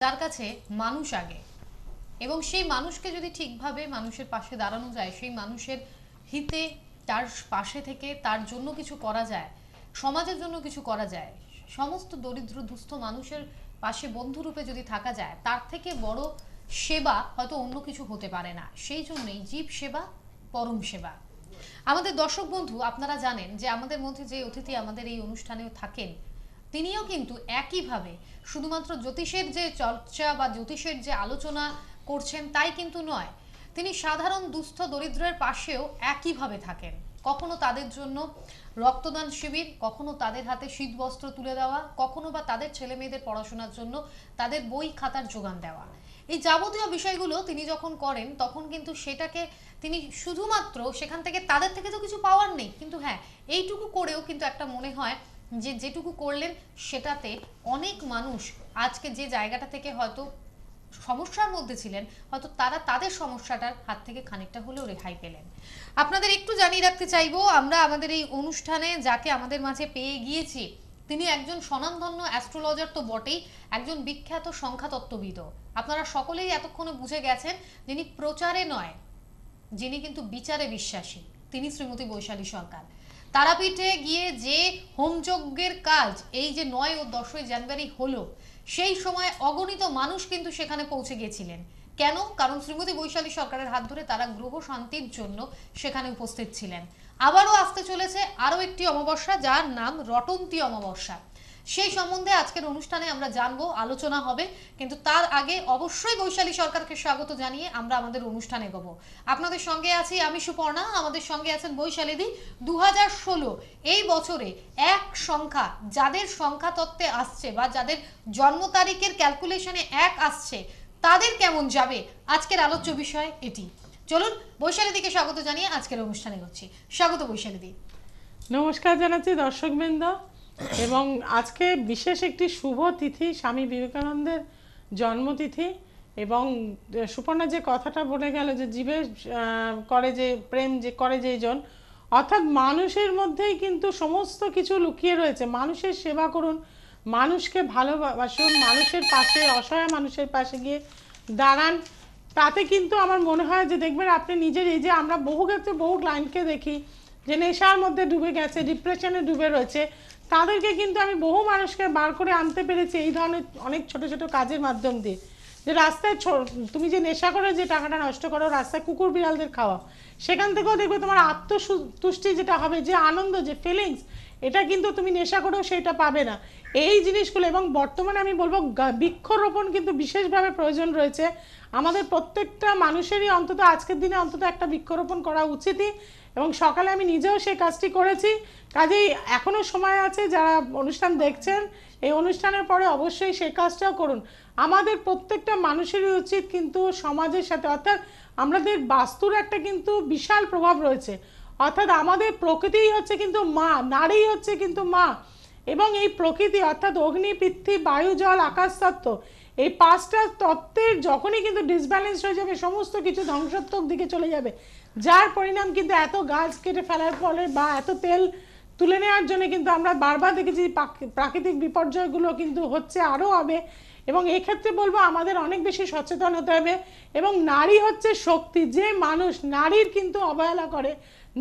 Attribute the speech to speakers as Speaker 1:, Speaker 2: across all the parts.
Speaker 1: তার কাছে মানুষ আগে, এবং সেই মানুষকে যদি ঠিকভাবে মানুষের পাশে দাঁড়ানো যায়, সেই মানুষের হিতে তার পাশে থেকে তার জন্য কিছু করা যায়, সমাজের জন্য কিছু করা যায়, সমস্ত দরিদ্র দুস্থ মানুষের পাশে বন্ধুরূপে যদি থাকা যায়, তার থেকে বড় সেবা হয়তো অন্য কিছু হতে পারে না। সেই জন্যই জীব সেবা পরম সেবা। আমাদের দর্শক বন্ধু, আপনারা জানেন যে আমাদের মধ্যে যে অতিথি আমাদের এই অনুষ্ঠানেও থাকেন, তিনিও কিন্তু একইভাবে শুধুমাত্র জ্যোতিষের যে চর্চা বা জ্যোতিষের যে আলোচনা করছেন তাই কিন্তু নয়, তিনি সাধারণ দুস্থ দরিদ্রের পাশেও একইভাবে থাকেন। কখনো তাদের জন্য রক্তদান শিবির, কখনো তাদের হাতে শীত বস্ত্র তুলে দেওয়া, কখনো বা তাদের ছেলে মেয়েদের পড়াশোনার জন্য তাদের বই খাতার যোগান দেওয়া। এই যাবতীয় বিষয়গুলো তিনি যখন করেন তখন কিন্তু সেটাকে তিনি শুধুমাত্র সেখান থেকে, তাদের থেকে তো কিছু পাওয়ার নেই, কিন্তু হ্যাঁ এইটুকু করেও কিন্তু একটা মনে হয় যে যেটুকু করলেন সেটাতে অনেক মানুষ আজকে যে জায়গাটা থেকে হয়তো সমস্যার মধ্যে ছিলেন, হয়তো তারা তাদের সমস্যাটার হাত থেকে খানিকটা হলেও রেহাই পেলেন। আপনাদের একটু জানিয়ে রাখতে চাইবো, আমরা আমাদের এই অনুষ্ঠানে যাকে আমাদের মাঝে পেয়ে গিয়েছি, তিনি একজন স্বনামধন্য অ্যাস্ট্রোলজার তো বটেই, একজন বিখ্যাত সংখ্যাতত্ত্ববিদও। আপনারা সকলেই এতক্ষণে বুঝে গেছেন যিনি প্রচারে নয়, যিনি কিন্তু বিচারে বিশ্বাসী, তিনি শ্রীমতী বৈশালী সরকার। তারাপীঠে গিয়ে যে হোমযজ্ঞের কাজ এই যে 9 ও 10ই জানুয়ারি হলো, সেই সময় অগণিত মানুষ কিন্তু সেখানে পৌঁছে গিয়েছিলেন। কেন? কারণ শ্রীমতী বৈশালী সরকারের হাত ধরে তারা গ্রহ শান্তির জন্য সেখানে উপস্থিত ছিলেন। আবারও আসতে চলেছে আরও একটি অমাবস্যা, যার নাম রটন্তী অমাবস্যা। সেই সম্বন্ধে আজকের অনুষ্ঠানে আমরা জানবো, আলোচনা হবে, কিন্তু তার আগে অবশ্যই বৈশালী সরকারকে স্বাগত জানিয়ে আমরা আমাদের অনুষ্ঠানে এগোবো। আপনাদের সঙ্গে আছি আমি সুপর্ণা, আমাদের সঙ্গে আছেন বৈশালীদি। 2016 এই বছরে এক সংখ্যা, যাদের সংখ্যা তত্ত্বে আসছে বা যাদের জন্ম তারিখের ক্যালকুলেশনে 1 আসছে, তাদের কেমন যাবে, আজকের আলোচ্য বিষয় এটি। চলুন বৈশালীদিকে স্বাগত জানিয়ে আজকের অনুষ্ঠানে এগোচ্ছি। স্বাগত বৈশালীদি।
Speaker 2: নমস্কার জানাচ্ছি দর্শকবৃন্দ। এবং আজকে বিশেষ একটি শুভ তিথি, স্বামী বিবেকানন্দের জন্মতিথি। এবং সুপর্ণা যে কথাটা বলে গেল যে জীবের করে যে প্রেম যে করে যেজন, অর্থাৎ মানুষের মধ্যেই কিন্তু সমস্ত কিছু লুকিয়ে রয়েছে। মানুষের সেবা করুন, মানুষকে ভালোবাসুন, মানুষের পাশে, অসহায় মানুষের পাশে গিয়ে দাঁড়ান। তাতে কিন্তু আমার মনে হয় যে দেখবেন আপনি নিজের, এই যে আমরা বহু ক্ষেত্রে বহু ক্লায়েন্টকে দেখি যে নেশার মধ্যে ডুবে গেছে, ডিপ্রেশনে ডুবে রয়েছে, তাদেরকে কিন্তু আমি বহু মানুষকে বার করে আনতে পেরেছি এই ধরনের অনেক ছোট ছোট কাজের মাধ্যম দিয়ে। যে রাস্তায় তুমি যে নেশা করে যে টাকাটা নষ্ট করো, রাস্তায় কুকুর বিড়ালদের খাওয়া, সেখান থেকেও দেখবে তোমার আত্মতুষ্টি যেটা হবে, যে আনন্দ, যে ফিলিংস, এটা কিন্তু তুমি নেশা করেও সেটা পাবে না। এই জিনিসগুলো, এবং বর্তমানে আমি বলবো বৃক্ষরোপণ কিন্তু বিশেষভাবে প্রয়োজন রয়েছে। আমাদের প্রত্যেকটা মানুষেরই অন্তত আজকের দিনে অন্তত একটা বৃক্ষরোপণ করা উচিতই, এবং সকালে আমি নিজেও সেই কাজটি করেছি। কাজেই এখনও সময় আছে, যারা অনুষ্ঠান দেখছেন এই অনুষ্ঠানের পরে অবশ্যই সেই কাজটাও করুন। আমাদের প্রত্যেকটা মানুষেরই উচিত কিন্তু সমাজের সাথে, অর্থাৎ আমাদের বাস্তুর একটা কিন্তু বিশাল প্রভাব রয়েছে। অর্থাৎ আমাদের প্রকৃতিই হচ্ছে কিন্তু মা, নারী হচ্ছে কিন্তু মা। এবং এই প্রকৃতি অর্থাৎ অগ্নি, পৃথিবী, বায়ু, জল, আকাশ তত্ত্ব, এই 5টা তত্ত্বের যখনই কিন্তু ডিসব্যালেন্স হয়ে যাবে, সমস্ত কিছু ধ্বংসাত্মক দিকে চলে যাবে। যার পরিণাম কিন্তু এত গাছ কেটে ফেলার ফলে বা এত তেল তুলে নেওয়ার জন্য কিন্তু আমরা বারবার দেখেছি প্রাকৃতিক বিপর্যয়গুলো কিন্তু হচ্ছে, আরও হবে। এবং এক্ষেত্রে বলবো আমাদের অনেক বেশি সচেতন হতে হবে। এবং নারী হচ্ছে শক্তি। যে মানুষ নারীর কিন্তু অবহেলা করে,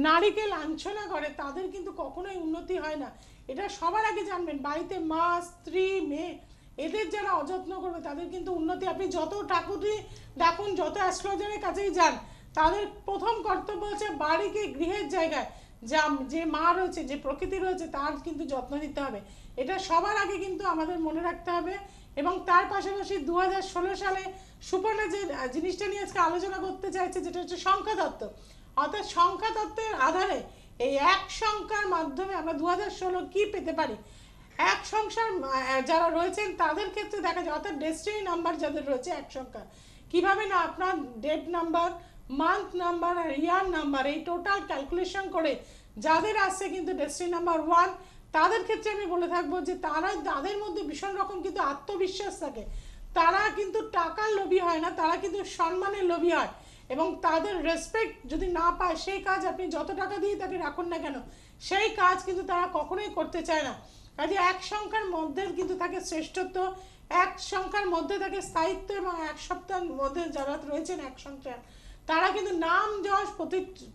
Speaker 2: নারীকে লাঞ্ছনা করে, তাদের কিন্তু কখনোই উন্নতি হয় না। এটা সবার আগে জানবেন। বাড়িতে মা, স্ত্রী, মেয়ে, এদের যারা অযত্ন করবে তাদের কিন্তু উন্নতি। আপনি যত ঠাকুরই ডাকুন, যত অ্যাস্ট্রোলজারের কাছেই যান, তাদের প্রথম কর্তব্য হচ্ছে বাড়িকে, গৃহের জায়গায় যে মা রয়েছে, যে প্রকৃতি রয়েছে, তার কিন্তু যত্ন নিতে হবে। এটা সবার আগে কিন্তু আমাদের মনে রাখতে হবে। এবং তার পাশাপাশি 2016 সালে সুপর্ণা যে জিনিসটা নিয়ে আজকে আলোচনা করতে চাইছে, যেটা হচ্ছে সংখ্যাতত্ত্ব। অর্থাৎ সংখ্যাতত্ত্বের আধারে এই এক সংখ্যার মাধ্যমে আমরা 2016 কি পেতে পারি। এক সংখ্যার যারা রয়েছেন তাদের ক্ষেত্রে দেখা যায়, অর্থাৎ ডেস্টিনি নাম্বার যাদের রয়েছে এক সংখ্যা, কিভাবে না আপনার ডেট নাম্বার, মান্থ নাম্বার আর ইয়ার নাম্বার, এই টোটাল ক্যালকুলেশন করে যাদের আসছে কিন্তু ডেস্টিনি নাম্বার 1, তাদের ক্ষেত্রে আমি বলে থাকবো যে তাদের মধ্যে ভীষণ রকম কিন্তু আত্মবিশ্বাস থাকে। তারা কিন্তু টাকার লোভী হয় না, তারা কিন্তু সম্মানের লোভী হয়। এবং তাদের রেসপেক্ট যদি না পায়, সেই কাজ আপনি যত টাকা দিয়ে তাকে রাখুন না কেন, সেই কাজ কিন্তু তারা কখনোই করতে চায় না। কাজে এক সংখ্যার মধ্যে কিন্তু থাকে শ্রেষ্ঠত্ব, এক সংখ্যার মধ্যে থাকে স্থায়িত্ব, এবং এক সপ্তাহের মধ্যে যারা রয়েছেন এক সংখ্যা, তারা কিন্তু নাম যশ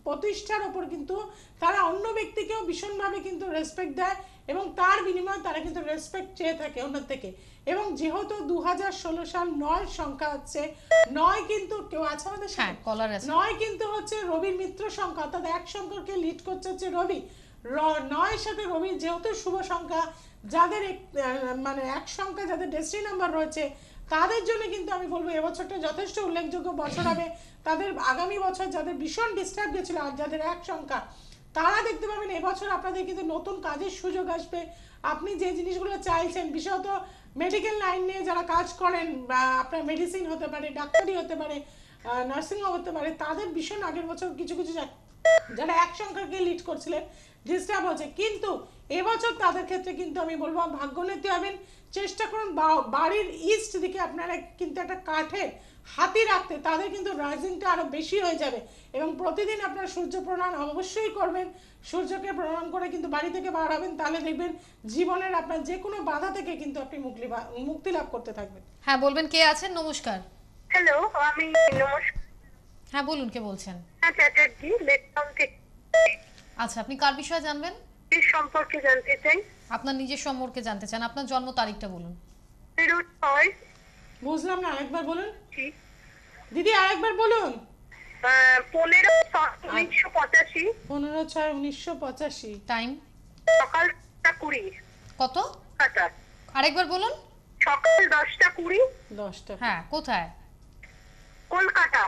Speaker 2: প্রতিষ্ঠার ওপর কিন্তু তারা অন্য ব্যক্তিকেও ভীষণভাবে কিন্তু রেসপেক্ট দেয়, এবং তার বিনিময়ে তারা কিন্তু রেসপেক্ট চেয়ে থাকে অন্য থেকে। এবং যেহেতু 2016 সাল 9 সংখ্যা হচ্ছে, 9 কিন্তু কেউ আছে আমাদের
Speaker 1: হ্যাঁ,
Speaker 2: সাথে?
Speaker 1: কলার আছে।
Speaker 2: 9 কিন্তু হচ্ছে রবির মিত্র সংখ্যা, অর্থাৎ এক সংখ্যাকে লিড করছে হচ্ছে রবি। 9 সাথে রবি যেহেতু শুভ সংখ্যা, যাদের মানে এক সংখ্যা যাদের ডেস্টিনি নাম্বার রয়েছে, তাদের জন্য কিন্তু আমি বলবো এবছরটা যথেষ্ট উল্লেখযোগ্য বছর হবে। তাদের আগামী বছর যাদের ভীষণ ডিস্টার্ব গেছিল আর যাদের এক সংখ্যা, তারা দেখতে পাবেন এবছর আপনাদের কিন্তু নতুন কাজের সুযোগ আসবে। আপনি যে জিনিসগুলো চাইছেন, বিশেষত মেডিকেল লাইন নিয়ে যারা কাজ করেন, বা আপনার মেডিসিন হতে পারে, ডাক্তারি হতে পারে, নার্সিংও হতে পারে, তাদের ভীষণ আগের বছর কিছু কিছু যারা এক সংখ্যাকে লিড করছিলেন ডিস্টার্ব হচ্ছে, কিন্তু এবছর তাদের ক্ষেত্রে কিন্তু আমি বলবো ভাগ্যোন্নতি হবেন। চেষ্টা করুন বাড়ির ইস্ট দিকে আপনারা কিন্তু একটা কাঠের হাতি রাখতে, তাদের কিন্তু রাইজিংটা আরো বেশি হয়ে যাবে। এবং প্রতিদিন আপনার সূর্য প্রণাম অবশ্যই করবেন, সূর্যকে প্রণাম করে কিন্তু বাড়ি থেকে বার হবেন, তাহলে দেখবেন জীবনের আপনার যে কোনো বাধা থেকে কিন্তু আপনি মুক্তি লাভ করতে থাকবেন।
Speaker 1: হ্যাঁ, বলবেন কে আছেন? নমস্কার।
Speaker 3: হ্যালো, আমি নমস্কার
Speaker 1: হ্যাঁ, বলুন কে বলছেন?
Speaker 3: চ্যাটার্জি, লেকটাউন থেকে।
Speaker 1: আচ্ছা, আপনি কার বিষয়ে জানবেন?
Speaker 3: এই সম্পর্কে জানতে চাই।
Speaker 1: আপনার নিজের সম্পর্কে জানতে চান, আপনার জন্ম তারিখটা বলুন।
Speaker 3: 06
Speaker 2: বুঝলাম না, আরেকবার বলুন দিদি, আরেকবার বলুন।
Speaker 3: 15/6/1985
Speaker 2: 15/6/1985।
Speaker 1: টাইম?
Speaker 3: সকাল 10:20
Speaker 1: কত?
Speaker 3: কলকাতা।
Speaker 1: আরেকবার বলুন।
Speaker 3: সকাল 10:20
Speaker 2: 10টা।
Speaker 1: হ্যাঁ, কোথায়?
Speaker 3: কলকাতা।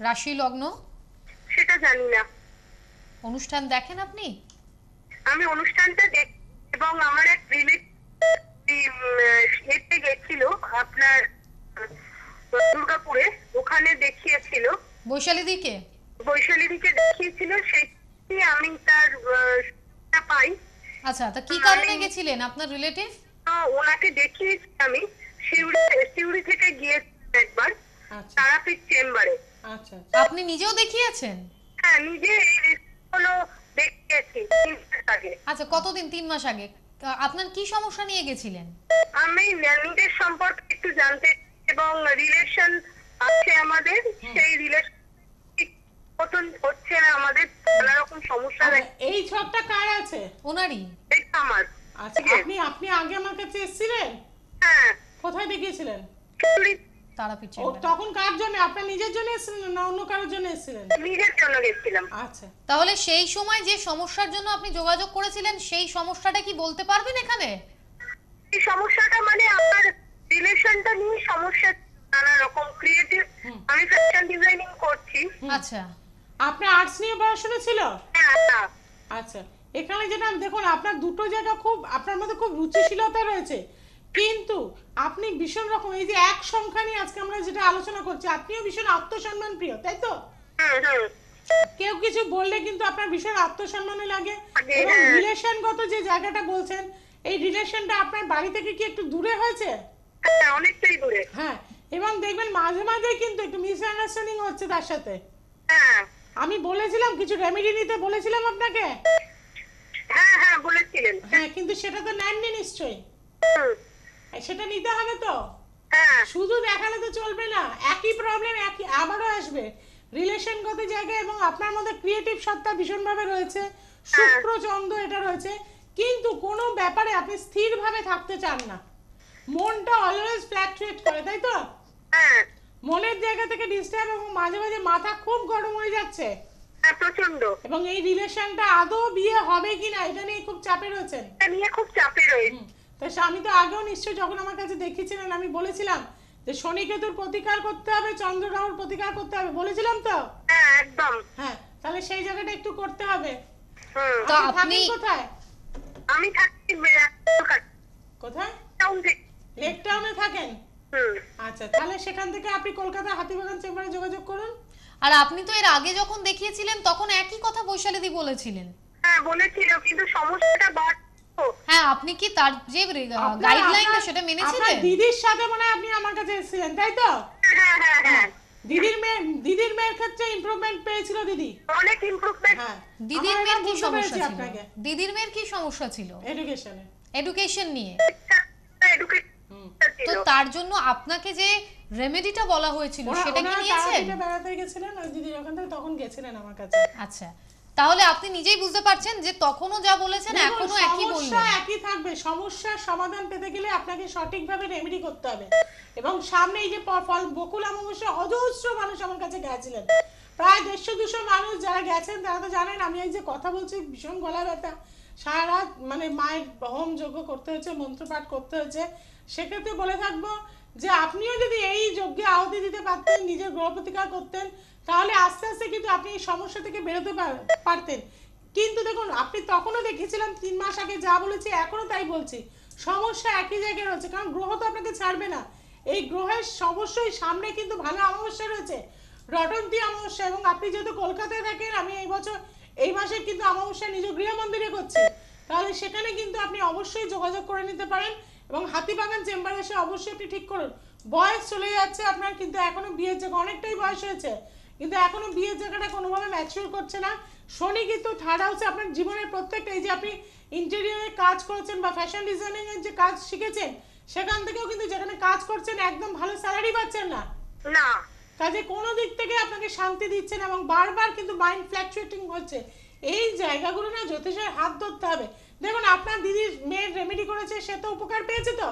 Speaker 1: রাশি লগ্ন?
Speaker 3: সেটা জানি না।
Speaker 1: অনুষ্ঠান দেখেন আপনি?
Speaker 3: আমি অনুষ্ঠানটা দেখি, এবং আমার এক রিলেটিভ গেছিল আপনার দুর্গাপুরে, ওখানে দেখিয়েছিল।
Speaker 1: বৈশালী দিকে?
Speaker 3: বৈশালী দিকে দেখিয়েছিল, সেই আমি তার পাই।
Speaker 1: আচ্ছা, তা কি কারণে গেছিলেন আপনার রিলেটিভ?
Speaker 3: ওনাকে দেখিয়েছি আমি সিউড়ি থেকে গিয়েছি একবার
Speaker 2: আচ্ছা
Speaker 3: তারাপীঠ চেম্বারে।
Speaker 2: আচ্ছা।
Speaker 1: আপনি নিজেও দেখিয়েছেন?
Speaker 3: হ্যাঁ, নিজে এই রিপোর্টগুলো দেখিয়েছি 3 মাস আগে।
Speaker 1: আচ্ছা, কতদিন? 3 মাস আগে। আপনার কি সমস্যা নিয়ে গেছিলেন?
Speaker 3: আমি নিজের সম্পর্কে একটু জানতে, এবং রিলেশন আছে আমাদের, সেই রিলেশন মতন হচ্ছে না আমাদের, নানা রকম সমস্যা
Speaker 2: আচ্ছা, এই ছকটা কার আছে?
Speaker 1: ওনারই।
Speaker 3: দেখছে আমার।
Speaker 2: আচ্ছা, আপনি আগে আমার কাছে এসেছিলেন?
Speaker 3: হ্যাঁ,
Speaker 2: কোথায় দেখিয়েছিলেন?
Speaker 3: সিউড়ি
Speaker 1: তারাপীঠ
Speaker 2: ও
Speaker 1: চেম্বার।
Speaker 2: তখন কার জন্য? আপনার নিজের জন্য এসেছিলেন না অন্য কারোর জন্য এসেছিলেন?
Speaker 3: নিজের জন্য গেছিলাম।
Speaker 2: আচ্ছা,
Speaker 1: তাহলে সেই সময় যে সমস্যার জন্য আপনি যোগাযোগ করেছিলেন, সেই সমস্যাটা কি বলতে পারবেন এখানে?
Speaker 3: এই সমস্যাটা মানে আমার রিলেশনটা নিয়ে সমস্যা, নানা রকম ক্রিয়েটিভ। আমি ফ্যাশন ডিজাইনিং করছি।
Speaker 1: আচ্ছা।
Speaker 2: আপনার আর্টস নিয়ে পড়াশোনা ছিল?
Speaker 3: হ্যাঁ, হ্যাঁ।
Speaker 2: আচ্ছা, এখানে যেটা দেখুন, আপনার দুটো জায়গা খুব আপনার মধ্যে খুব রুচিশীলতা রয়েছে, কিন্তু আপনি ভীষণ রকম এই যে এক সংখ্যা নিয়ে আজকে আমরা যেটা আলোচনা করছি, আপনিও ভীষণ আত্মসম্মান প্রিয়, তাই তো? কেউ কিছু বললে কিন্তু আপনার ভীষণ আত্মসম্মানে লাগে। এবং রিলেশনগত যে জায়গাটা বলছেন, এই রিলেশনটা আপনার বাড়ি থেকে কি একটু দূরে হয়েছে?
Speaker 3: হ্যাঁ, অনেকটাই দূরে।
Speaker 2: হ্যাঁ, এবং দেখবেন মাঝে মাঝে কিন্তু একটু মিসআন্ডারস্ট্যান্ডিং হচ্ছে তার সাথে।
Speaker 3: হ্যাঁ,
Speaker 2: আমি বলেছিলাম কিছু রেমেডি নিতে, বলেছিলাম আপনাকে।
Speaker 3: হ্যাঁ, হ্যাঁ, বলেছিলেন।
Speaker 2: হ্যাঁ, কিন্তু সেটা তো নেননি নিশ্চয়ই।
Speaker 3: হুম,
Speaker 2: সেটা নিতে হবে তো।
Speaker 3: হ্যাঁ,
Speaker 2: শুধু দেখালে তো চলবে না, একই প্রবলেম একই আবারও আসবে রিলেশনগত জায়গায়। এবং আপনার মধ্যে ক্রিয়েটিভ সত্তা ভীষণভাবে রয়েছে, শুক্র চন্দ্র এটা রয়েছে, কিন্তু কোনো ব্যাপারে আপনি স্থিরভাবে থাকতে চান না, মনটা অলওয়েজ ফ্ল্যাকচুয়েট করে, তাই তো?
Speaker 3: হ্যাঁ,
Speaker 2: মনের জায়গা থেকে ডিস্টার্ব, এবং মাঝে মাঝে মাথা খুব গরম হয়ে যাচ্ছে,
Speaker 3: হ্যাঁ, প্রচন্ড।
Speaker 2: এবং এই রিলেশনটা আদৌ বিয়ে হবে কিনা এটা নিয়ে খুব চাপে রয়েছেন।
Speaker 3: এটা নিয়ে খুব চাপে রয়েছে।
Speaker 2: তো আমি তো আগেও নিশ্চয় যখন আমার কাছে দেখিয়েছিলেন আমি বলেছিলাম যে শনি কেতুর প্রতিকার করতে হবে, চন্দ্র রাহুর প্রতিকার করতে হবে, বলেছিলাম তো?
Speaker 3: হ্যাঁ, একদম।
Speaker 2: হ্যাঁ, তাহলে সেই জায়গাটা একটু করতে হবে।
Speaker 3: হুম,
Speaker 1: তো
Speaker 2: আপনি
Speaker 1: আপনি
Speaker 2: থাকেন কোথায়?
Speaker 3: আমি থাকি কলকাতা
Speaker 2: কোথায়?
Speaker 3: টাউন থেকে।
Speaker 2: লেক টাউনে থাকেন?
Speaker 3: হুম,
Speaker 2: আচ্ছা, তাহলে সেখান থেকে আপনি কলকাতা হাতিবাগান চেম্বারে যোগাযোগ করুন।
Speaker 1: আর আপনি তো এর আগে যখন দেখিয়েছিলেন তখন একই কথা বৈশালীদি বলেছিলেন।
Speaker 3: হ্যাঁ, বলেছিল, কিন্তু সমস্যাটা বাড়তো।
Speaker 1: হ্যাঁ, আপনি কি তার যে গাইডলাইনটা সেটা মেনেছিলেন?
Speaker 2: আপনার দিদির সাথে মনে হয় আপনি আমার কাছে এসেছিলেন, তাই তো?
Speaker 3: হ্যাঁ, হ্যাঁ, হ্যাঁ,
Speaker 2: দিদির মেয়ের ক্ষেত্রে ইমপ্রুভমেন্ট পেয়েছিল দিদি।
Speaker 3: অনেক ইমপ্রুভমেন্ট।
Speaker 2: হ্যাঁ,
Speaker 1: দিদির
Speaker 2: আমরা
Speaker 1: মেয়ের কি
Speaker 2: বুঝতে
Speaker 1: সমস্যা
Speaker 2: পেরেছি
Speaker 1: ছিল?
Speaker 2: আপনাকে।
Speaker 1: দিদির মেয়ের কি সমস্যা ছিল?
Speaker 2: এডুকেশনে।
Speaker 1: এডুকেশন নিয়ে?
Speaker 3: এডুকেশন
Speaker 1: তো তার জন্য আপনাকে যে রেমেডিটা বলা হয়েছিল সেটা কি নিয়েছেন?
Speaker 2: বেড়াতে গেছিলেন ওই দিদির ওখান থেকে, তখন গেছিলেন আমার কাছে।
Speaker 1: আচ্ছা, তাহলে আপনি নিজেই বুঝতে পারছেন যে তখনও যা বলেছেন এখনো একই বললেন।
Speaker 2: সমস্যা একই থাকবে। সমস্যার সমাধান পেতে গেলে আপনাকে সঠিকভাবে রেমেডি করতে হবে। এবং সামনে এই যে ফল বকুল অমাবস্যা অজস্র মানুষ আমার কাছে গেছিলেন, প্রায় 150-200 মানুষ যারা গেছেন তারা তো জানেন। আমি এই যে কথা বলছি ভীষণ গলা ব্যথা, সারা রাত মানে মায়ের হোম যজ্ঞ করতে হয়েছে, মন্ত্রপাঠ করতে হয়েছে। সেক্ষেত্রে বলে থাকবো যে আপনিও যদি এই যজ্ঞে আহুতি দিতে পারতেন, নিজের গ্রহ প্রতিকার করতেন, তাহলে আস্তে আস্তে কিন্তু আপনি এই সমস্যা থেকে বেরোতে পারতেন। কিন্তু দেখুন, আপনি তখনও দেখেছিলাম 3 মাস আগে যা বলেছি এখনো তাই বলছি, সমস্যা একই জায়গায় রয়েছে। কারণ গ্রহ তো আপনাকে ছাড়বে না। এই গ্রহের অবশ্যই সামনে কিন্তু ভালো অমাবস্যা রয়েছে, রটন্তী অমাবস্যা। এবং আপনি যেহেতু কলকাতায় থাকেন, আমি এই বছর এই মাসে কিন্তু অমাবস্যা নিজ গৃহ মন্দিরে করছি, তাহলে সেখানে কিন্তু আপনি অবশ্যই যোগাযোগ করে নিতে পারেন। এবং হাতিবাগান চেম্বারে এসে অবশ্যই আপনি ঠিক করুন। বয়স চলে যাচ্ছে আপনার, কিন্তু এখনো বিয়ের জায়গা, অনেকটাই বয়স হয়েছে কিন্তু এখনো বিয়ের জায়গাটা কোনোভাবে ম্যাচিউর করছে না। শনি কিন্তু থার্ড হাউসে আপনার জীবনের প্রত্যেকটা, এই যে আপনি ইন্টেরিয়রে কাজ করেছেন বা ফ্যাশন ডিজাইনিং এর যে কাজ শিখেছেন, সেখান থেকেও কিন্তু যেখানে কাজ করছেন একদম ভালো স্যালারি পাচ্ছেন না। কাজে কোনো দিক থেকে আপনাকে শান্তি দিচ্ছেন এবং বারবার কিন্তু মাইন্ড ফ্ল্যাকচুয়েটিং হচ্ছে। এই জায়গাগুলো না জ্যোতিষের হাত ধরতে হবে। দেখুন, আপনার দিদির মেয়ের রেমেডি করেছে, সে তো উপকার পেয়েছে তো।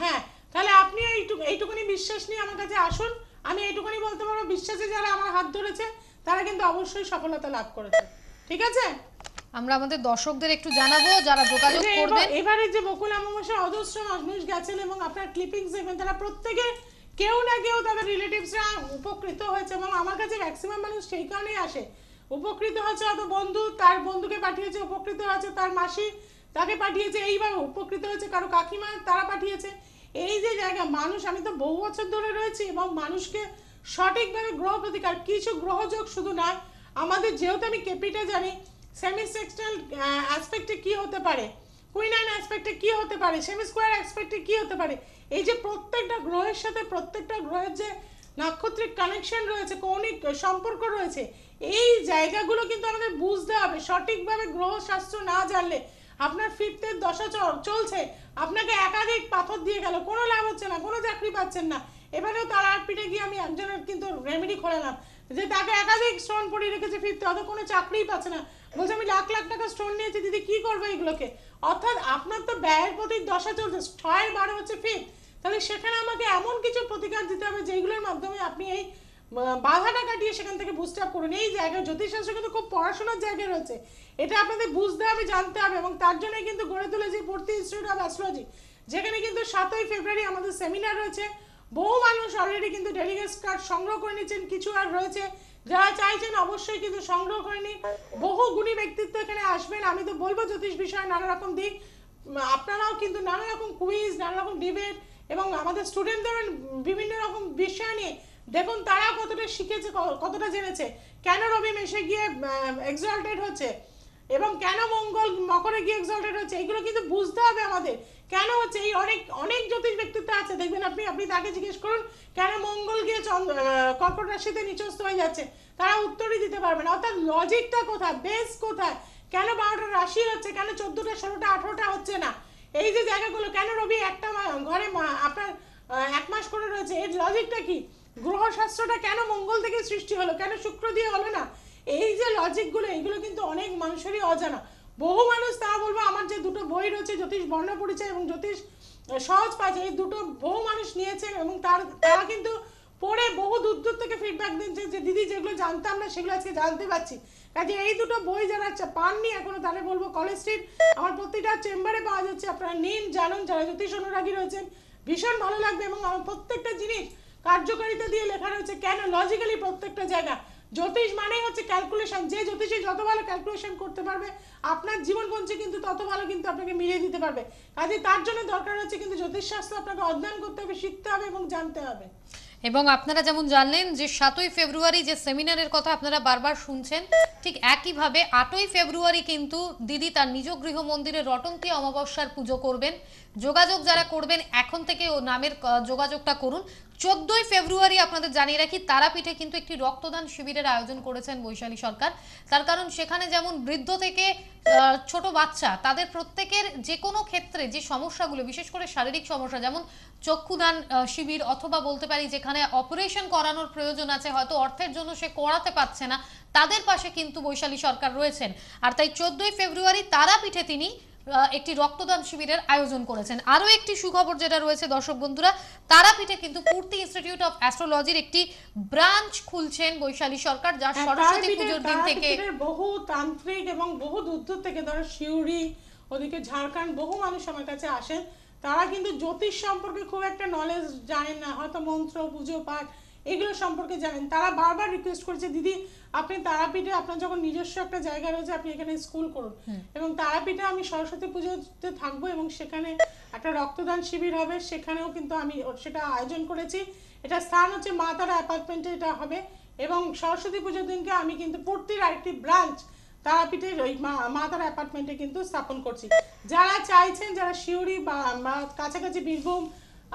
Speaker 2: হ্যাঁ, তাহলে আপনি এইটুকুনি বিশ্বাস নিয়ে আমার কাছে আসুন। আমি এইটুকুনি বলতে পারবো, বিশ্বাসে যারা আমার হাত ধরেছে তারা কিন্তু অবশ্যই সফলতা লাভ করেছে। ঠিক আছে,
Speaker 1: আমরা আমাদের দর্শকদের একটু জানাবো যারা যোগাযোগ করবেন।
Speaker 2: এবারে যে বকুল অমাবস্যা অজস্র মানুষ গেছেন এবং আপনার ক্লিপিংস দেখবেন, তারা প্রত্যেকে কেউ না কেউ তাদের রিলেটিভসরা উপকৃত হয়েছে। এবং আমার কাছে ম্যাক্সিমাম মানুষ সেই কারণেই আসে, উপকৃত হয়েছে। হয়তো বন্ধু তার বন্ধুকে পাঠিয়েছে, উপকৃত হয়েছে, তার মাসি তাকে পাঠিয়েছে, এইভাবে উপকৃত হয়েছে, কারো কাকিমা তারা পাঠিয়েছে। এই যে জায়গা মানুষ, আমি তো বহু বছর ধরে রয়েছি এবং মানুষকে সঠিকভাবে গ্রহ প্রতিকার, কিছু গ্রহযোগ শুধু নয়, আমাদের যেহেতু আমি কেপিটা জানি, সেমি সেক্সটাল অ্যাসপেক্টে কি হতে পারে, কুইনাইন অ্যাসপেক্টে কি হতে পারে, সেমি স্কোয়ার অ্যাসপেক্টে কি হতে পারে, এই যে প্রত্যেকটা গ্রহের সাথে প্রত্যেকটা গ্রহের যে নাক্ষত্রিক কানেকশন রয়েছে, কৌণিক সম্পর্ক রয়েছে, এই জায়গাগুলো কিন্তু আমাদের বুঝতে হবে। সঠিকভাবে গ্রহ শাস্ত্র না জানলে, আপনার ফিফথের দশা চলছে, আপনাকে একাধিক পাথর দিয়ে গেল, কোনো লাভ হচ্ছে না, কোনো চাকরি পাচ্ছেন না। এবারেও তার পিঠে গিয়ে আমি একজনের কিন্তু রেমেডি খোলালাম যে তাকে একাধিক স্টোন পড়িয়ে রেখেছে ফিফথে, অত কোনো চাকরিই পাচ্ছে না। বলছে আমি লাখ লাখ টাকা স্টোন নিয়েছি দিদি, কি করবো এগুলোকে? অর্থাৎ আপনার তো ব্যয়ের প্রতি দশা চলছে, 6-12 হচ্ছে ফিফথ, তাহলে সেখানে আমাকে এমন কিছু প্রতিকার দিতে হবে যেগুলোর মাধ্যমে আপনি এই বাধাটা কাটিয়ে সেখান থেকে বুস্ট আপ করুন। এই জায়গায় জ্যোতিষশাস্ত্র কিন্তু খুব পড়াশোনার জায়গায় রয়েছে, এটা আপনাদের বুঝতে হবে, জানতে হবে। এবং তার জন্যই কিন্তু গড়ে তুলেছি পূর্তি ইনস্টিটিউট অফ অ্যাস্ট্রোলজি, যেখানে কিন্তু 7ই ফেব্রুয়ারি আমাদের সেমিনার রয়েছে। বহু মানুষ অলরেডি কিন্তু ডেলিগেটস কার্ড সংগ্রহ করে নিচ্ছেন, কিছু আর রয়েছে, যারা চাইছেন অবশ্যই কিন্তু সংগ্রহ করে নিন। বহু গুণী ব্যক্তিত্ব এখানে আসবেন। আমি তো বলবো জ্যোতিষ বিষয়ে নানা রকম দিক, আপনারাও কিন্তু নানা রকম কুইজ, নানা রকম ডিবেট এবং আমাদের স্টুডেন্টদের বিভিন্ন রকম বিষয় নিয়ে দেখুন তারা কতটা শিখেছে, কতটা জেনেছে, কেন রবি মেষে গিয়ে এক্সঅল্টেড হচ্ছে এবং কেন মঙ্গল মকরে গিয়ে এক্সঅল্টেড হচ্ছে, এগুলো কিন্তু বুঝতে হবে আমাদের কেন হচ্ছে। এই অনেক অনেক জ্যোতিষ ব্যক্তিত্ব আছে, দেখবেন আপনি তাকে জিজ্ঞেস করুন কেন মঙ্গল গিয়ে কর্কট রাশিতে নিচস্থ হয়ে যাচ্ছে, তারা উত্তরই দিতে পারবে না। অর্থাৎ লজিকটা কোথায়, বেস কোথায়, কেন 12টা রাশি হচ্ছে, কেন 14টা 16টা 18টা হচ্ছে না, এই যে জায়গাগুলো, কেন রবি একটা ঘরে আপনার 1 মাস করে রয়েছে, এর লজিকটা কি, গ্রহশাস্ত্রটা কেন মঙ্গল থেকে সৃষ্টি হলো, কেন শুক্র দিয়ে হলো না, এই যে লজিকগুলো, এগুলো কিন্তু অনেক মানুষেরই অজানা। বহু মানুষ তারা বলবো আমার যে দুটো বই রয়েছে, জ্যোতিষ বর্ণ পরিচয় এবং জ্যোতিষ সহজ পাঁচ, এই দুটো বহু মানুষ নিয়েছেন এবং তারা কিন্তু পড়ে বহু দূর দূর থেকে ফিডব্যাক দিচ্ছে যে দিদি যেগুলো জানতাম না সেগুলো আজকে জানতে পারছি। কাজে এই দুটো বই যারা পাননি এখনো, তাহলে বলবো কলেজ স্ট্রিট আমার প্রতিটা চেম্বারে পাওয়া যাচ্ছে, আপনারা নিন, জানুন। যারা জ্যোতিষ অনুরাগী রয়েছেন ভীষণ ভালো লাগবে এবং আমার প্রত্যেকটা জিনিস কার্যকারিতা দিয়ে লেখা রয়েছে, কেন লজিক্যালি প্রত্যেকটা জায়গা। জ্যোতিষ মানেই হচ্ছে ক্যালকুলেশন, যে জ্যোতিষী যত ভালো ক্যালকুলেশন করতে পারবে আপনার জীবনপঞ্চি কিন্তু তত ভালো কিন্তু আপনাকে মিলিয়ে দিতে পারবে। কাজে তার জন্য দরকার হচ্ছে কিন্তু জ্যোতিষশাস্ত্র আপনাকে অধ্যয়ন করতে হবে, শিখতে হবে এবং জানতে হবে।
Speaker 1: এবং আপনারা যেমন জানলেন যে 7ই ফেব্রুয়ারি যে সেমিনারের কথা আপনারা বারবার শুনছেন, ঠিক একইভাবে 8ই ফেব্রুয়ারি কিন্তু দিদি তার নিজ গৃহ মন্দিরে রটন্তী অমাবস্যার পুজো করবেন। যোগাযোগ যারা করবেন এখন থেকে ও নামের যোগাযোগটা করুন। 14ই ফেব্রুয়ারি আপনাদের জানিয়ে রাখি, তারাপীঠে কিন্তু একটি রক্তদান শিবিরের আয়োজন করেছেন বৈশালী সরকার। তার কারণ সেখানে যেমন বৃদ্ধ থেকে ছোট বাচ্চা, তাদের প্রত্যেকের যে কোনো ক্ষেত্রে যে সমস্যাগুলো, বিশেষ করে শারীরিক সমস্যা, যেমন চক্ষুদান শিবির, অথবা বলতে পারি যেখানে অপারেশন করানোর প্রয়োজন আছে, হয়তো অর্থের জন্য সে করাতে পারছে না, তাদের পাশে কিন্তু বৈশালী সরকার রয়েছেন। আর তাই 14ই ফেব্রুয়ারি তারাপীঠে তিনি একটি রক্তদান শিবিরের আয়োজন করেছেন। আরো একটি সুখবর যেটা রয়েছে দর্শক বন্ধুরা, তারাপীঠে কিন্তু পূর্তি ইনস্টিটিউট অফ অ্যাস্ট্রোলজির একটি ব্রাঞ্চ খুলছেন বৈশালী সরকার, যা সরস্বতী পুজোর দিন থেকে
Speaker 2: বহু তান্ত্রিক এবং বহু দূর থেকে, ধরো শিউরি, ওদিকে ঝাড়খণ্ড, বহু মানুষ আমার কাছে আসেন। তারা কিন্তু জ্যোতিষ সম্পর্কে খুব একটা নলেজ জানেন না, হয়তো মন্ত্র, পুজো পাঠ এগুলো সম্পর্কে জানেন। তারা বারবার রিকোয়েস্ট করছে, দিদি আপনি তারাপীঠে, আপনার যখন নিজস্ব একটা জায়গা রয়েছে, আপনি এখানে স্কুল করুন। এবং তারাপীঠে আমি সরস্বতী পুজোতে থাকবো এবং সেখানে একটা রক্তদান শিবির হবে, সেখানেও কিন্তু আমি সেটা আয়োজন করেছি। এটা স্থান হচ্ছে মা তারা অ্যাপার্টমেন্টে এটা হবে। এবং সরস্বতী পুজোর দিনকে আমি কিন্তু পূর্তির আরেকটি ব্রাঞ্চ তারাপীঠের ওই মা তারা অ্যাপার্টমেন্টে কিন্তু স্থাপন করছি। যারা চাইছেন, যারা শিউরি বা কাছাকাছি বীরভূম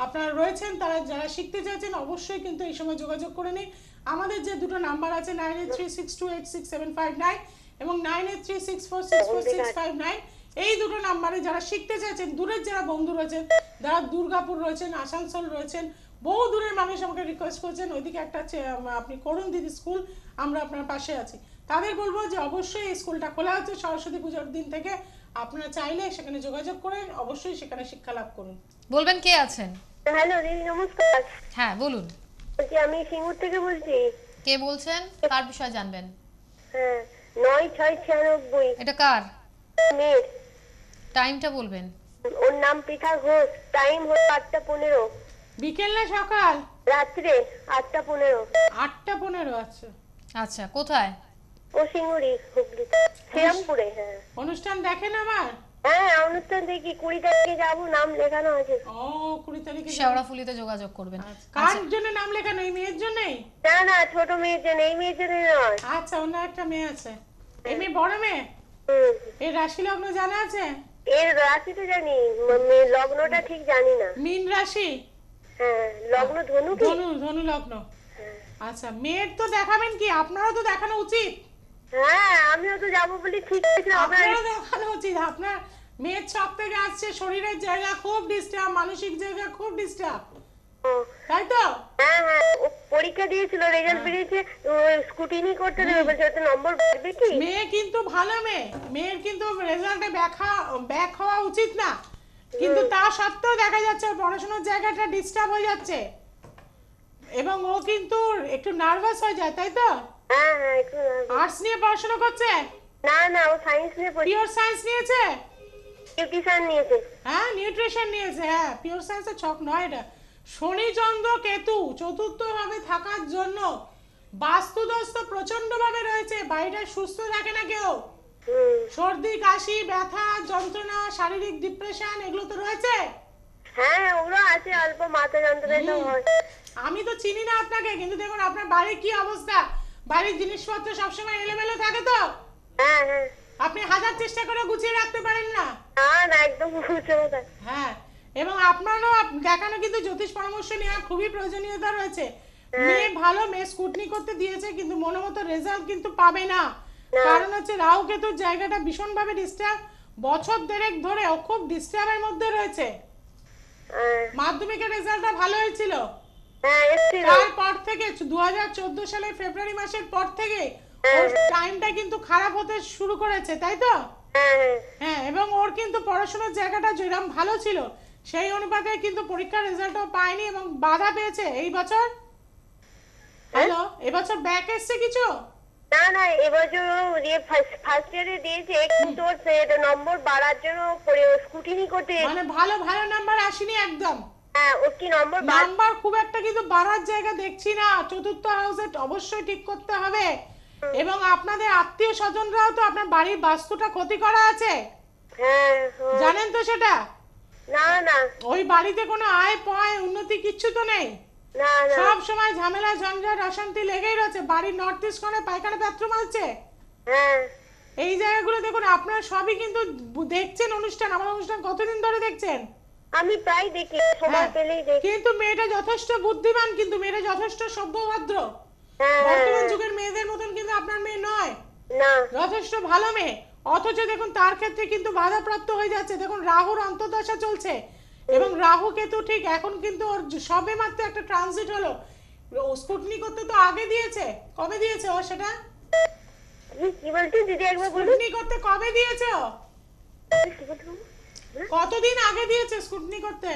Speaker 2: আপনারা রয়েছেন, তারা যারা শিখতে চাইছেন, অবশ্যই কিন্তু এই সময় যোগাযোগ করে নিন। আমাদের যে দুটো নাম্বার আছে 9836286759 এবং 9836464659, এই দুটো নাম্বারে যারা শিখতে চাইছেন, দূরের যারা বন্ধু রয়েছেন, যারা দুর্গাপুর রয়েছেন, আসানসোল রয়েছেন, বহু দূরের মানুষ আমাকে রিকোয়েস্ট করছেন ওইদিকে একটা আপনি করুন দিদি স্কুল, আমরা আপনার পাশে আছি। তাদের বলবো যে অবশ্যই এই স্কুলটা খোলা হচ্ছে সরস্বতী পুজোর দিন থেকে। আপনারা চাইলে সেখানে যোগাযোগ করে অবশ্যই সেখানে শিক্ষা লাভ করুন।
Speaker 1: বলবেন কে আছেন?
Speaker 3: হ্যালো দিদি, নমস্কার।
Speaker 1: হ্যাঁ বলুন,
Speaker 3: বলছি আমি সিঙ্গুর থেকে বলছি।
Speaker 1: কে বলছেন, কার বিষয় জানবেন?
Speaker 3: হ্যাঁ, 9696।
Speaker 1: এটা কার?
Speaker 3: মেয়ের।
Speaker 1: টাইমটা বলবেন।
Speaker 3: ওর নাম পৃথা ঘোষ। টাইম হলো 8:15।
Speaker 2: বিকেল না সকাল?
Speaker 3: রাত্রে 8:15।
Speaker 2: 8:15। আচ্ছা
Speaker 1: আচ্ছা, কোথায়?
Speaker 3: ও সিঙ্গুরি, হুগলি, শ্রীরামপুরে। হ্যাঁ,
Speaker 2: অনুষ্ঠান দেখেন আমার?
Speaker 3: হ্যাঁ অনুষ্ঠান দেখি। 20 তারিখে যাবো, নাম লেখানো আছে।
Speaker 2: ও 20 তারিখে
Speaker 1: শেওড়াফুলিতে যোগাযোগ করবেন।
Speaker 2: কার জন্য নাম লেখানো? এই মেয়ের জন্যই?
Speaker 3: না না, ছোট মেয়ের জন্য, এই মেয়ের জন্য নয়।
Speaker 2: আচ্ছা, অন্য একটা মেয়ে আছে। এই মেয়ে বড় মেয়ে?
Speaker 3: হুম।
Speaker 2: এর রাশি লগ্ন জানা আছে?
Speaker 3: এর রাশি তো জানি, লগ্নটা ঠিক জানি না।
Speaker 2: মীন রাশি?
Speaker 3: হ্যাঁ, লগ্ন ধনু কি?
Speaker 2: ধনু লগ্ন। আচ্ছা, মেয়ের তো দেখাবেন কি? আপনারও তো দেখানো উচিত।
Speaker 3: হ্যাঁ, আমিও তো যাবো বলি ঠিক আছে।
Speaker 2: আপনারও দেখানো উচিত। আপনার মেয়ের ছক থেকে আসছে শরীরের জায়গা খুব ডিস্টার্ব, মানসিক জায়গা খুব ডিস্টার্ব, তাই তো?
Speaker 3: হ্যাঁ হ্যাঁ, ও পরীক্ষা দিয়েছিল, রেজাল্ট বেরিয়েছে, স্কুটিনি করতে দেবে বলছে, ওতে নম্বর পাবে কি?
Speaker 2: মেয়ে কিন্তু ভালো মেয়ে, মেয়ের কিন্তু রেজাল্টে ব্যাক হওয়া উচিত না, কিন্তু তা সত্ত্বেও দেখা যাচ্ছে ওর পড়াশোনার জায়গাটা ডিস্টার্ব হয়ে যাচ্ছে এবং ও কিন্তু একটু নার্ভাস হয়ে যায়, তাই তো?
Speaker 3: হ্যাঁ হ্যাঁ, একটু
Speaker 2: আর্টস নিয়ে পড়াশোনা করছে?
Speaker 3: না না, ও সায়েন্স নিয়ে পড়ছে।
Speaker 2: পিওর সায়েন্স নিয়েছে?
Speaker 3: নিউট্রিশন নিয়েছে।
Speaker 2: হ্যাঁ, নিউট্রিশন নিয়েছে। হ্যাঁ, পিওর সায়েন্সের ছক নয় এটা। শনি চন্দ্র কেতু চতুর্থ ভাবে থাকার জন্য বাস্তুদস্ত প্রচন্ড ভাবে রয়েছে, বাইরে সুস্থ থাকে না কেউ। সর্দি, কাশি, ব্যথা, যন্ত্রণা, শারীরিক ডিপ্রেশন এগুলো তো রয়েছে।
Speaker 3: হ্যাঁ, ওগুলো আছে, অল্প মাথা যন্ত্রণা তো হয়।
Speaker 2: আমি তো চিনি না আপনাকে, কিন্তু দেখুন আপনার বাড়ির কি অবস্থা, বাড়ির জিনিসপত্র সবসময় এলোমেলো থাকে তো?
Speaker 3: হ্যাঁ হ্যাঁ।
Speaker 2: আপনি হাজার চেষ্টা করে গুছিয়ে রাখতে পারেন না।
Speaker 3: না না, একদম গুছিয়ে থাকে।
Speaker 2: হ্যাঁ, এবং আপনারও দেখানো কিন্তু জ্যোতিষ পরামর্শ নেওয়া খুবই প্রয়োজনীয়তা রয়েছে। মেয়ে ভালো, মেয়ে স্কুটনি করতে দিয়েছে, কিন্তু মনোমতো রেজাল্ট কিন্তু পাবে না। কারণ হচ্ছে রাহু কেতুর জায়গাটা ভীষণ ভাবে ডিস্টার্ব, বছর দেড়েক ধরে ও খুব ডিস্টার্বের মধ্যে রয়েছে। মাধ্যমিকের রেজাল্টটা ভালো হয়েছিল,
Speaker 3: হ্যাঁ এসেছিল।
Speaker 2: তারপর থেকে 2014 সালের ফেব্রুয়ারি মাসের পর থেকে ওর টাইমটা কিন্তু খারাপ হতে শুরু করেছে, তাই তো?
Speaker 3: হ্যাঁ
Speaker 2: হ্যাঁ, এবং ওর কিন্তু পড়াশোনার জায়গাটা যেরকম ভালো ছিল সেই অনুপাতে কিন্তু পরীক্ষার রেজাল্টও পায়নি এবং বাধা পেয়েছে এই বছর। হ্যালো, এবছর ব্যাক এসছে কিছু?
Speaker 3: না না, এবছর ফার্স্ট ইয়ারে দিয়েছে, কিন্তু ওর নম্বর বাড়ার জন্য স্কুটিনি করতে।
Speaker 2: মানে ভালো নাম্বার আসেনি একদম?
Speaker 3: হ্যাঁ, ওর কি
Speaker 2: নাম্বার খুব একটা কিন্তু বাড়ার জায়গা দেখছি না। চতুর্থ হাউসে অবশ্যই ঠিক করতে হবে। এবং আপনাদের আত্মীয় স্বজনরাও তো আপনার বাড়ির বাস্তুটা ক্ষতি করা আছে,
Speaker 3: হ্যাঁ
Speaker 2: জানেন তো সেটা?
Speaker 3: না না,
Speaker 2: ওই বাড়িতে কোনো আয় পায় উন্নতি কিচ্ছু তো নেই,
Speaker 3: না না,
Speaker 2: সব সময় ঝামেলা ঝঞ্ঝাট অশান্তি লেগেই রয়েছে। বাড়ির নর্থ ইস্ট কোণে পায়খানা বাথরুম আছে,
Speaker 3: হ্যাঁ
Speaker 2: এই জায়গাগুলো দেখুন। আপনারা সবই কিন্তু দেখছেন অনুষ্ঠান, আমার অনুষ্ঠান কতদিন ধরে দেখছেন?
Speaker 3: আমি প্রায় দেখি, সময়
Speaker 2: হ্যাঁ,
Speaker 3: পেলেই দেখি।
Speaker 2: কিন্তু মেয়েটা যথেষ্ট বুদ্ধিমান, কিন্তু মেয়েটা যথেষ্ট সভ্যভদ্র।
Speaker 3: হ্যাঁ,
Speaker 2: বর্তমান যুগের মেয়েদের মতন কিন্তু আপনার মেয়ে নয়,
Speaker 3: না
Speaker 2: যথেষ্ট ভালো মেয়ে। অথচ দেখুন তার ক্ষেত্রে কিন্তু বাধাপ্রাপ্ত হয়ে যাচ্ছে। দেখুন রাহুর অন্তর্দশা চলছে এবং রাহু কেতু ঠিক এখন কিন্তু ওর সবে মাত্র একটা ট্রানজিট হলো। ও স্কুটনি করতে তো আগে দিয়েছে, কবে দিয়েছে ও সেটা?
Speaker 3: কি বলছেন দিদি, একবার বলুন।
Speaker 2: স্কুটনি করতে কবে দিয়েছে ও?
Speaker 3: কি বলছেন?
Speaker 2: কতদিন আগে দিয়েছে স্কুটনি করতে?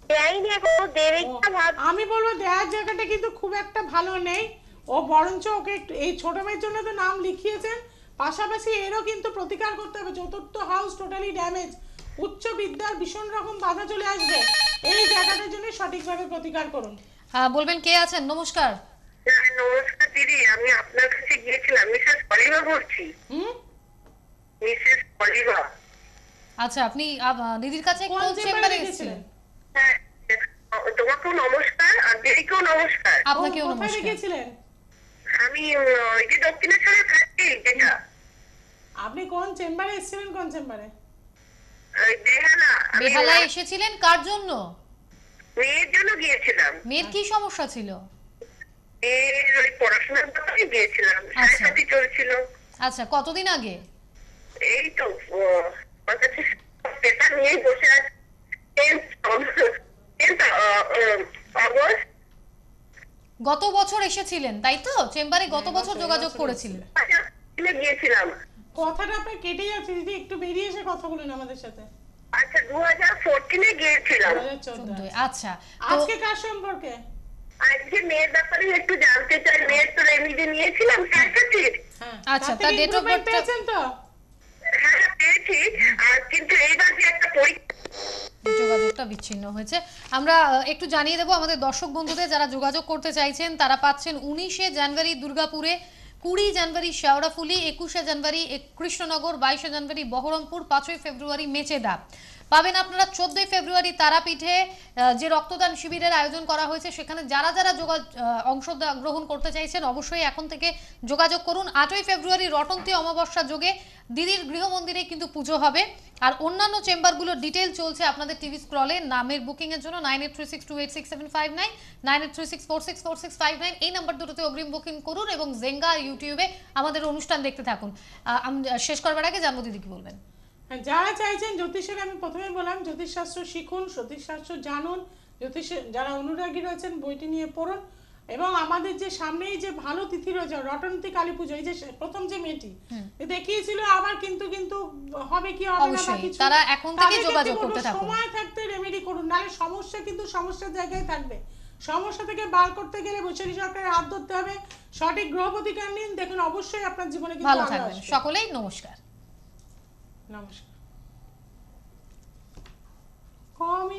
Speaker 3: দেয়নি এখনো, দেবে
Speaker 2: ও,
Speaker 3: কিনা ভাব।
Speaker 2: আমি বলবো দেওয়ার জায়গাটা কিন্তু খুব একটা ভালো নেই। ও বরঞ্চ ওকে এই ছোট মেয়ের জন্য তো নাম লিখিয়েছেন, পাশাপাশি এরও কিন্তু প্রতিকার করতে হবে। চতুর্থ হাউস টোটালি ড্যামেজ, উচ্চ বিদ্যার ভীষণ রকম বাধা চলে আসবে। এই জায়গাটার জন্য সঠিকভাবে প্রতিকার করুন।
Speaker 1: বলবেন কে আছেন? নমস্কার।
Speaker 3: হ্যাঁ, নমস্কার দিদি, আমি আপনার কাছে গিয়েছিলাম। মিসেস অলিভা বলছি।
Speaker 2: হুম,
Speaker 3: মিসেস অলিভা।
Speaker 1: আচ্ছা, আপনি দিদির কাছে
Speaker 2: কোন
Speaker 1: কোন
Speaker 2: চেম্বারে
Speaker 1: চেম্বারে
Speaker 2: রেখেছিলেন?
Speaker 1: গেছিলেন?
Speaker 3: হ্যাঁ, তোমাকেও নমস্কার আর দিদিকেও নমস্কার।
Speaker 1: আপনাকেও
Speaker 2: কোথায়
Speaker 1: নমস্কার।
Speaker 2: রেখেছিলেন?
Speaker 3: আমি ওই যে দক্ষিণেশ্বরে থাকি, যেটা
Speaker 2: আপনি কোন চেম্বারে এসেছিলেন? কোন চেম্বারে?
Speaker 3: বেহালা। আমি
Speaker 1: বেহালায় এসেছিলেন কার জন্য?
Speaker 3: মেয়ের জন্য গিয়েছিলাম।
Speaker 1: মেয়ের কি সমস্যা ছিল?
Speaker 3: মেয়ের ওই পড়াশোনার ব্যাপারে গিয়েছিলাম,
Speaker 1: আচ্ছা।
Speaker 3: সাথে চলছিল।
Speaker 1: আচ্ছা, কতদিন আগে?
Speaker 3: এই তো আমার কাছে পেপার নিয়ে বসে আছে। 10th August.
Speaker 1: গত বছর এসেছিলেন তাই তো? চেম্বারে গত বছর যোগাযোগ করেছিলেন।
Speaker 3: গিয়েছিলাম।
Speaker 2: কথাটা আপনার কেটে যাচ্ছে দিদি, একটু বেরিয়ে এসে কথা বলুন আমাদের সাথে।
Speaker 3: আচ্ছা, 2014 গিয়েছিলাম।
Speaker 2: 2014।
Speaker 1: আচ্ছা, তো
Speaker 2: আজকে কার সম্পর্কে?
Speaker 3: আজকে মেয়ের ব্যাপারে একটু জানতে চাই। মেয়ের তো রেমিডি নিয়েছিলাম সাইকেট্রির।
Speaker 2: হ্যাঁ,
Speaker 1: আচ্ছা,
Speaker 2: তার
Speaker 1: তার
Speaker 2: থেকে
Speaker 1: date of
Speaker 2: improvement
Speaker 1: birth টা-
Speaker 2: পেয়েছেন তো?
Speaker 3: হ্যাঁ, পেয়েছি। আর কিন্তু এইবার যে একটা পরীক্ষা,
Speaker 1: যোগাযোগটা বিচ্ছিন্ন হয়েছে। আমরা একটু জানিয়ে দেবো আমাদের দর্শক বন্ধুদের, যারা যোগাযোগ করতে চাইছেন তারা পাচ্ছেন 19শে জানুয়ারি দুর্গাপুরে, 20 জানুয়ারি শেওড়াফুলি, 21শে জানুয়ারি কৃষ্ণনগর, 22শে জানুয়ারি বহরমপুর, 5ই ফেব্রুয়ারি মেচেদা। পাবেন আপনারা 14ই ফেব্রুয়ারি তারাপীঠে যে রক্তদান শিবিরের আয়োজন করা হয়েছে, সেখানে যারা যারা অংশগ্রহণ করতে চাইছেন অবশ্যই এখন থেকে যোগাযোগ করুন। 8ই ফেব্রুয়ারি রটন্তী অমাবস্যা যোগে দিদির গৃহমন্দিরে কিন্তু পুজো হবে। আর অন্যান্য চেম্বারগুলোর ডিটেল চলছে আপনাদের টিভি স্ক্রলে। নামের বুকিং এর জন্য 9836286759, 9836464659 এই নাম্বার দুটোতে অগ্রিম বুকিং করুন এবং জেঙ্গা ইউটিউবে আমাদের অনুষ্ঠান দেখতে থাকুন। শেষ করবার আগে জানবো দিদি কি বলবেন।
Speaker 2: হ্যাঁ, যারা চাইছেন জ্যোতিষের, আমি প্রথমে বললাম জ্যোতিষশাস্ত্র শিখুন, জ্যোতিষশাস্ত্র জানুন, জ্যোতিষে যারা অনুরাগী রয়েছেন বইটি নিয়ে পড়ুন। এবং আমাদের যে সামনেই যে ভালো তিথি রয়েছে রটন্তী কালী পুজো, এই যে প্রথম যে মেয়েটি দেখিয়েছিল, আবার কিন্তু কিন্তু হবে কি হবে না বা
Speaker 1: অবশ্যই
Speaker 2: কিছু,
Speaker 1: তারা এখন থেকে
Speaker 2: তাদের
Speaker 1: যোগাযোগ
Speaker 2: ক্ষেত্রে
Speaker 1: করতে
Speaker 2: বলবো
Speaker 1: থাকুন।
Speaker 2: সময় থাকতে রেমেডি করুন, নাহলে সমস্যা কিন্তু সমস্যার জায়গায় থাকবে। সমস্যা থেকে বার করতে গেলে বৈশাখী সরকারের হাত ধরতে হবে, সঠিক গ্রহ প্রতিকার নিন, দেখুন অবশ্যই আপনার জীবনে কিন্তু
Speaker 1: ভালো
Speaker 2: আলো
Speaker 1: থাকবেন
Speaker 2: আসবে।
Speaker 1: সকলেই। নমস্কার।
Speaker 2: নমস্কার। কমই